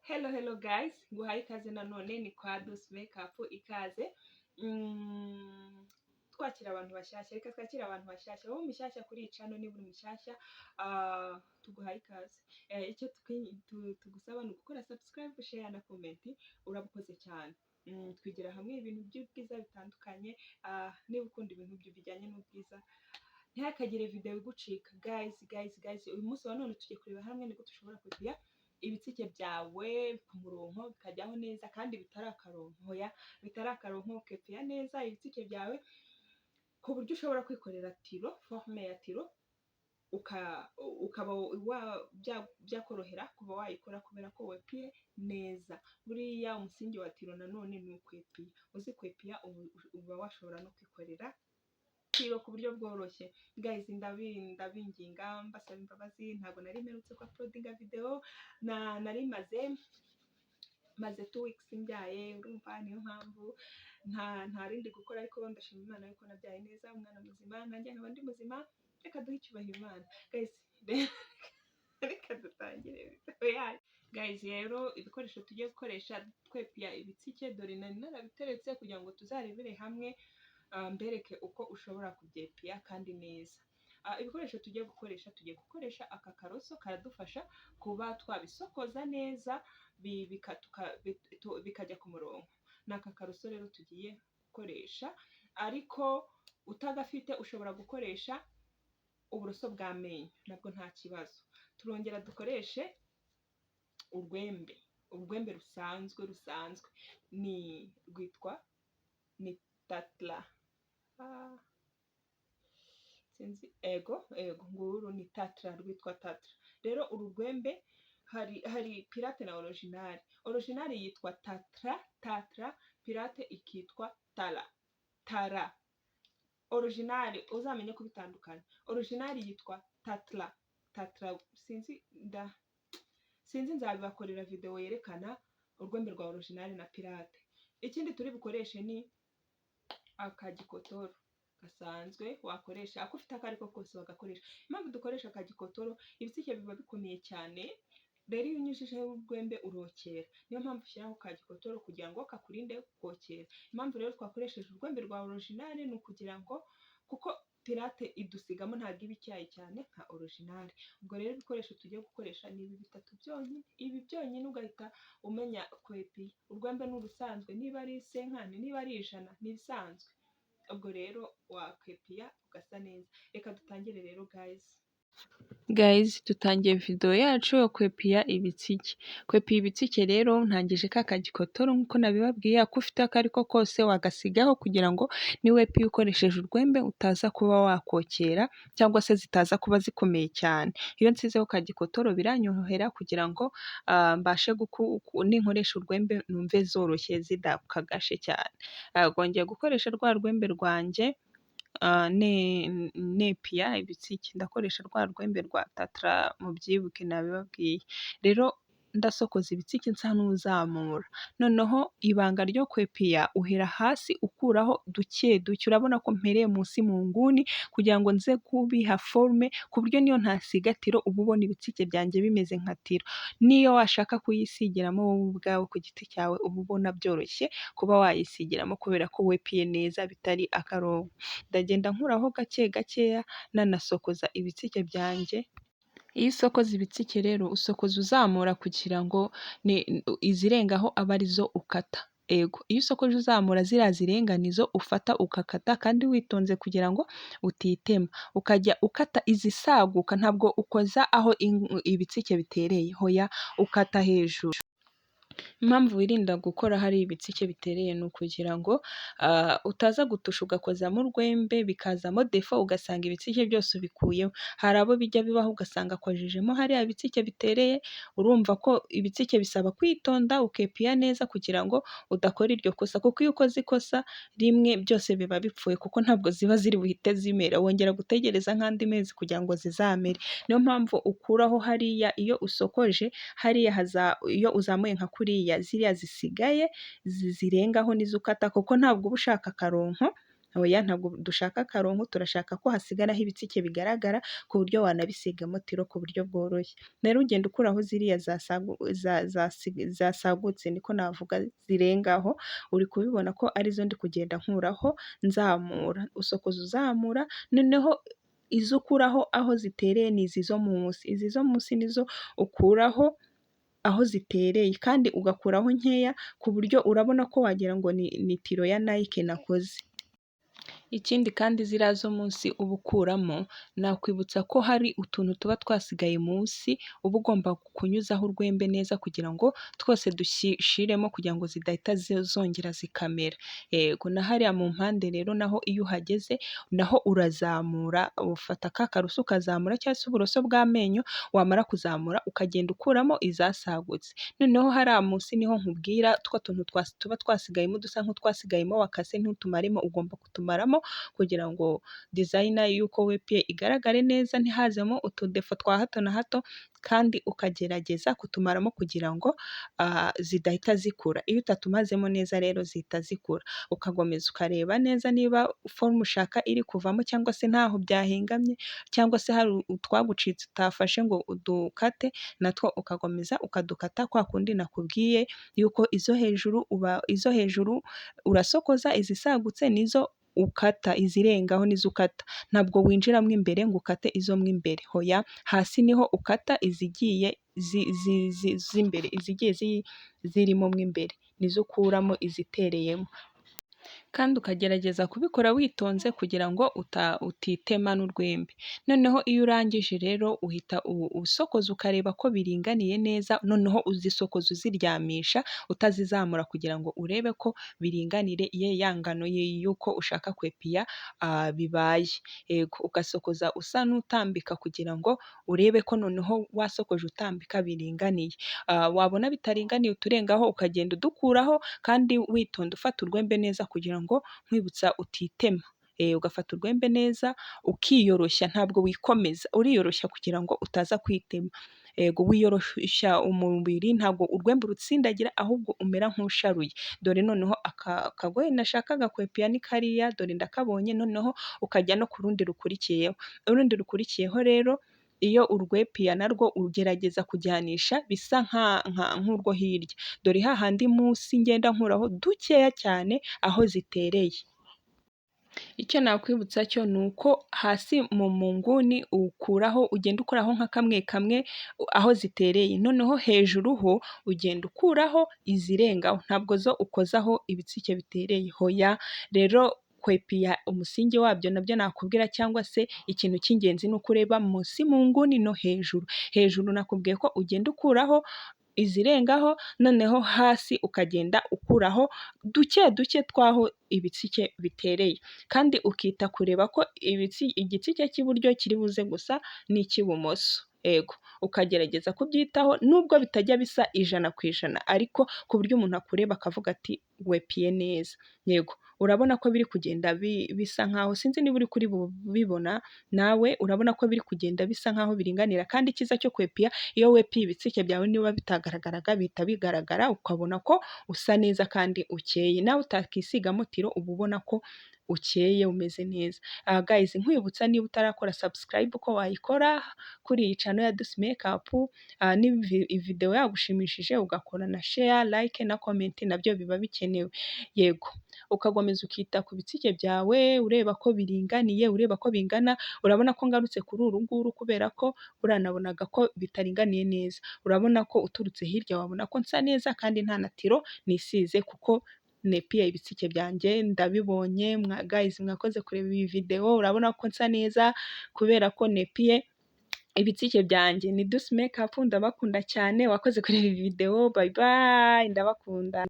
Hello guys, nguhaye ikaze nanone ni kwa Dose Makeup ikaze. Twakira abantu bashyashya, reka twakira abantu bashyashya. Wowe mushyashya kuri iyi channel, niba uri mushyashya tuguhaye ikaze. Icyo tugusaba ni gukora subscribe, share na comment, urabukoze cyane. Twigira hamwe ibintu by'ubwiza bitandukanye. Niba ukunda ibintu bijyanye n'ubwiza, ntihakagire video igucika. Guys, uyu munsi wa none tugiye kureba hamwe niko dushobora kugira ibitsike byawe ku murongo bikajyaho neza kandi bitarakaronko ukepiya neza ibitsike byawe ku buryo ushobora kwikorera tiro, forme ya tiro, ukaba byakorohera kuba wayikora kubera ko wepiye neza. Buriya umusingi wa tiro nanone ni ukwepiya. Uzi kwepiya uba washobora no kwikorera tiro ku buryo bworoshye. Guys, ndabinginga mbasaba imbabazi, ntabwo nari mperutse ko uploadinga video, nari maze 2 weeks mbyaye, urumva niyo mpamvu nta rindi gukora, ariko ndashima Imana yuko nabyaye neza umwana muzima, nanjye nkaba ndi muzima. Reka duhe icyubahiro Imana. Guys, reka dutangire video yacu. Guys, rero ibikoresho tugiye gukoresha twepiya ibitsike, dore nari narabiteretse kugira ngo tuzarebere hamwe, mbereke uko ushobora kubyepiya kandi neza. Ibikoresho tugiye gukoresha aka karoso karadufasha kuba twabisokoza neza bikajya ku murongo. Naka karoso rero tugiye gukoresha, ariko utagafite ushobora gukoresha uburoso bw'amenyo, nabwo nta kibazo. Turongera dukoreshe urwembe rusanzwe rwitwa Tatra. Sinzi nguru ni Tatra, rwitwa Tatra. Rero uru rwembe hari pirate na original yitwa Tatra, pirate ikitwa Tara. Original uzamenye kubitandukanya, original yitwa Tatra. Sinzi nzabibakorera video yerekana urwembe rwa original na pirate. Ikindi turi bukoreshe ni akagikotoro gasanzwe, wakoresha ako ufite akariko kose wagakoresha. Impamvu dukoresha akagikotoro, ibitsike biba bikomeye cyane, rero iyo unyujijeho urwembe urokera. Niyo mpamvu ushyiraho akagikotoro kugira ngo kakurinde kokera. Impamvu rero twakoresheje urwembe rwa original ni ukugira ngo, kuko pirate idusigamo ntabwo iba icyayi cyane nka original. Ubwo rero ibikoresho tugiye gukoresha ni ibi bitatu byonyine. Ibi byonyine ugahita umenya kwepiya. Urwembe ni urusanzwe, niba ari 50, niba ari 100 ni ibisanzwe. Ubwo rero wakwepiya ugasa neza. Reka dutangire rero guys, dutangiye video yacu yo kwepiya ibitsike. Kwepiya ibitsike rero ntangije ka kagikotoro nkuko nabibabwiye, ako ufite akariko kose wagasigaho kugira ngo niwepiya ukoresheje urwembe utaza kuba wakokera cyangwa se zitaza kuba zikomeye cyane. Iyo nsizeho kagikotoro biranyorohera kugira ngo mbashe ninkoresha urwembe numve zoroshye zidakagashe cyane. Ngiye gukoresha rwa rwembe rwanjye nepiya ibitsike. Ndakoresha rwa rwembe rwa Tatra, mubyibuke nabibabwiye. Rero ndasokoza ibitsike nsa n'uzamura. Noneho ibanga ryo kwepiya, uhera hasi ukuraho duke. Urabona ko mpereye munsi mu nguni kugira ngo nze kubiha forme, ku buryo niyo ntasiga tiro uba ubona ibitsike byanjye bimeze nka tiro. Niyo washaka kuyisigiramo wowe ubwawe ku giti cyawe, uba ubona byoroshye kuba wayisigiramo kubera ko wepiye neza bitari akarongo. Ndagenda nkuraho gakeya nanasokoza ibitsike byanjye. Iyo usokoza ibitsike rero usokoza uzamura kugira ngo izirengaho aba arizo ukata. Iyo usokoje uzamura ziriya zirenganizo ufata ukakata, kandi witonze kugira ngo utitema. Ukajya ukata izisaguka, ntabwo ukoza aho ibitsike bitereye, hoya ukata hejuru. Impamvu wirinda gukora hari ibitsike bitereye ni ukugira ngo utaza gutusha ugakozamo urwembe bikazamo defo ugasanga ibitsike byose ubikuyeho. Hari abo bijya bibaho ugasanga akojejemo hariya ibitsike bitereye. Urumva ko ibitsike bisaba kwitonda ukepiya neza kugira ngo udakora iryo kosa, kuko iyo ukoze ikosa rimwe byose biba bipfuye, kuko ntabwo ziba ziri buhite zimera, wongera gutegereza nk'andi mezi kugira ngo zizamere. Niyo mpamvu ukuraho hariya iyo usokoje hariya, iyo uzamuye nka kuriya, ziriya zisigaye zirengaho nizo ukata, kuko ntabwo uba ushaka akaronko oya ntabwo dushaka akaronko, turashaka ko hasigaraho ibitsike bigaragara ku buryo wanabisigamo tiro ku buryo bworoshye. Rero ugenda ukuraho ziriya zasagutse niko navuga zirengaho, uri kubibona ko arizo ndi kugenda nkuraho nzamura, usokoza uzamura, noneho izo ukuraho aho zitereye ni izi zo munsi, izi zo munsi nizo ukuraho aho zitereye kandi ugakuraho nkeya ku buryo urabona ko wagira ngo ni tiro ya Nike nakoze. Ikindi kandi ziriya zo munsi uba ukuramo, nakwibutsa ko hari utuntu tuba twasigaye munsi, uba ugomba kunyuzaho urwembe neza kugira ngo twose dushiremo kugira ngo zidahita zongera zikamera. Yego na hariya mu mpande rero naho iyo uhageze naho urazamura, ufata ka karoso ukazamura cyangwa se uburoso bw'amenyo, wamara kuzamura ukagenda ukuramo izasagutse. Noneho hariya munsi niho nkubwira twa tuntu tuba twasigayemo dusa nk'utwasigayemo wakase ntutumaremo, ugomba kutumaramo kugira ngo dizayina y'uko wepiye igaragare neza ntihazemo utudefo twa hato na hato, kandi ukagerageza kutumaramo kugira ngo zidahita zikura. Iyo utatumazemo neza rero zihita zikura, ukakomeza ukareba neza niba forume ushaka iri kuvamo cyangwa se ntaho byahengamye cyangwa se hari utwagucitse utafashe ngo udukate, natwo ugakomeza ukadukata kwa kundi nakubwiye yuko izo hejuru urasokoza, izisagutse nizo ukata, izirengaho nizo ukata, ntabwo winjiramo imbere ngo ukate izo mo imbere, hoya hasi niho ukata izigiye z'imbere, izigiye zirimo mo imbere nizo ukuramo izitereyemo, kandi ukagerageza kubikora witonze kugira ngo utitema n'urwembe. Noneho iyo urangije rero uhita usokoza ukareba ko biringaniye neza, noneho uzisokoza uziryamisha utazizamura kugira ngo urebe ko biringanire ya ngano y'uko ushaka kwepiya bibaye. Yego ugasokoza usa n'utambika kugira ngo urebe ko noneho wasokoje utambika biringaniye. Wabona bitaringaniye uturengaho ukagenda udukuraho kandi witonda ufata urwembe neza kugira ngo nkwibutsa utitema. Ugafata urwembe neza ukiyoroshya, ntabwo wikomeza, uriyoroshya kugira ngo utaza kwitema. Yego wiyoroshya umubiri, ntabwo urwembe urutsindagira ahubwo umera nk'usharuye. Dore noneho akagoye nashakaga kwepiya ni kariya, dore ndakabonye, noneho ukajya no ku rundi rukurikiyeho. Urundi rukurikiyeho rero iyo urwepiya narwo ugerageza kujyanisha bisa nk'urwo hirya, dore hahandi munsi ngenda nkuraho dukeya cyane aho zitereye. Icyo nakwibutsa cyo ni uko hasi mu nguni ugenda ukuraho nka kamwe kamwe aho zitereye, noneho hejuru ho ugenda ukuraho izirengaho, ntabwo zo ukozaho ibitsike bitereye, hoya. Rero kwepiya umusingi wabyo nabyo nakubwira, cyangwa se ikintu cy'ingenzi ni ukureba munsi mu nguni no hejuru. Hejuru nakubwiye ko ugenda ukuraho izirengaho, noneho hasi ukagenda ukuraho duke duke twaho ibitsike bitereye, kandi ukita kureba ko igitsike cy'iburyo kiri buze gusa n'icy'ibumoso. Yego ukagerageza kubyitaho nubwo bitajya bisa 100%, ariko ku buryo umuntu akureba akavuga ati wepiye neza. Yego urabona ko biri kugenda bisa nkaho, sinzi niba uri kuri bibona nawe, urabona ko biri kugenda bisa nkaho biringanira, kandi icyiza cyo kwepiya iyo wepiye ibitsike byawe niba bitagaragaraga bihita bigaragara, ukabona ko usa neza kandi ukeye, nawe utakisigamo tiro uba ubona ko ukeye umeze neza. Guys, nkwibutsa niba utarakora subscribe ko wayikora kuri iyi channel ya Dusi Makeup, niba video yagushimishije ugakora na share, like na comment, nabyo biba bikenewe. Yego ukakomeza ukita ku bitsike byawe ureba ko biringaniye, ureba ko bingana. Urabona ko ngarutse kuri uru nguru kubera ko uranabonaga ko bitaringaniye neza, urabona ko uturutse hirya wabona ko nsa neza kandi nta na tiro nisize kuko nepiye ibitsike byanjye ndabibonye. Guys, mwakoze kureba iyi video, urabona ko nsa neza kubera ko nepiye ibitsike byanjye. Ni Dusi Makeup, ndabakunda cyane, wakoze kureba iyi video, bye bye, ndabakunda.